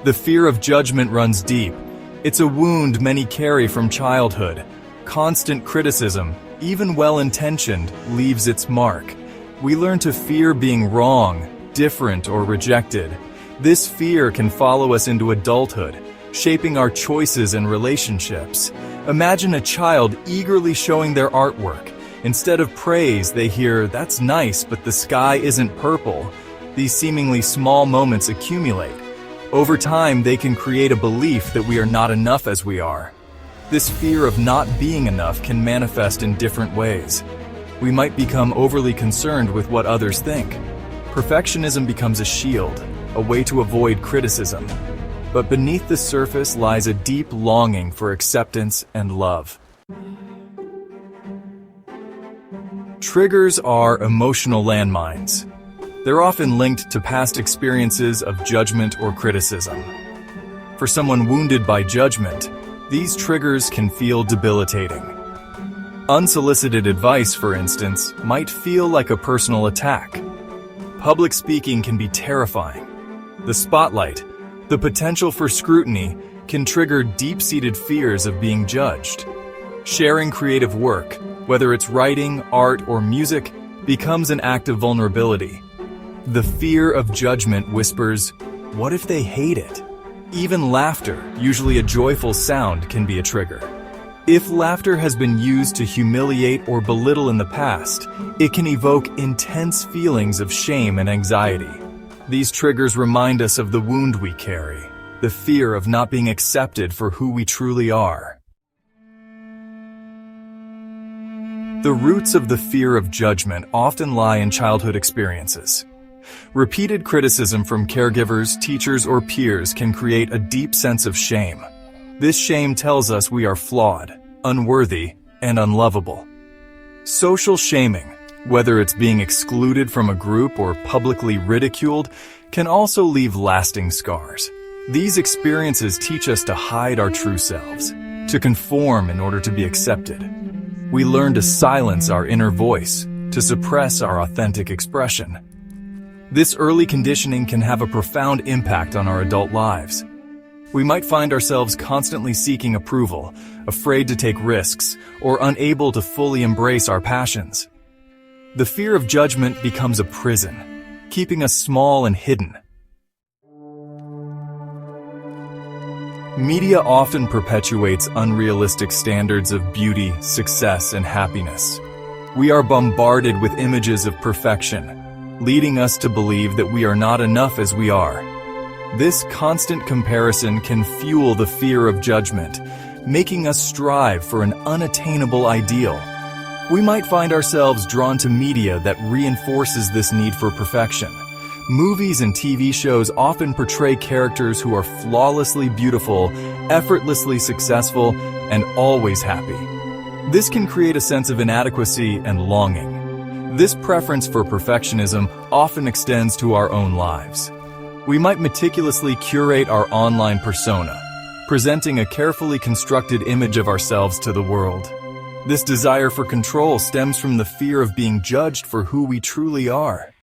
The fear of judgment runs deep. It's a wound many carry from childhood. Constant criticism, even well-intentioned, leaves its mark. We learn to fear being wrong, different, or rejected. This fear can follow us into adulthood, shaping our choices and relationships. Imagine a child eagerly showing their artwork. Instead of praise, they hear, "That's nice, but the sky isn't purple." These seemingly small moments accumulate. Over time, they can create a belief that we are not enough as we are. This fear of not being enough can manifest in different ways. We might become overly concerned with what others think. Perfectionism becomes a shield, a way to avoid criticism. But beneath the surface lies a deep longing for acceptance and love. Triggers are emotional landmines. They're often linked to past experiences of judgment or criticism. For someone wounded by judgment, these triggers can feel debilitating. Unsolicited advice, for instance, might feel like a personal attack. Public speaking can be terrifying. The spotlight, the potential for scrutiny, can trigger deep-seated fears of being judged. Sharing creative work, whether it's writing, art, or music, becomes an act of vulnerability. The fear of judgment whispers, "What if they hate it?" Even laughter, usually a joyful sound, can be a trigger. If laughter has been used to humiliate or belittle in the past, it can evoke intense feelings of shame and anxiety. These triggers remind us of the wound we carry, the fear of not being accepted for who we truly are. The roots of the fear of judgment often lie in childhood experiences. Repeated criticism from caregivers, teachers, or peers can create a deep sense of shame. This shame tells us we are flawed, unworthy, and unlovable. Social shaming, whether it's being excluded from a group or publicly ridiculed, can also leave lasting scars. These experiences teach us to hide our true selves, to conform in order to be accepted. We learn to silence our inner voice, to suppress our authentic expression. This early conditioning can have a profound impact on our adult lives. We might find ourselves constantly seeking approval, afraid to take risks, or unable to fully embrace our passions. The fear of judgment becomes a prison, keeping us small and hidden. Media often perpetuates unrealistic standards of beauty, success, and happiness. We are bombarded with images of perfection, leading us to believe that we are not enough as we are. This constant comparison can fuel the fear of judgment, making us strive for an unattainable ideal. We might find ourselves drawn to media that reinforces this need for perfection. Movies and TV shows often portray characters who are flawlessly beautiful, effortlessly successful, and always happy. This can create a sense of inadequacy and longing. This preference for perfectionism often extends to our own lives. We might meticulously curate our online persona, presenting a carefully constructed image of ourselves to the world. This desire for control stems from the fear of being judged for who we truly are.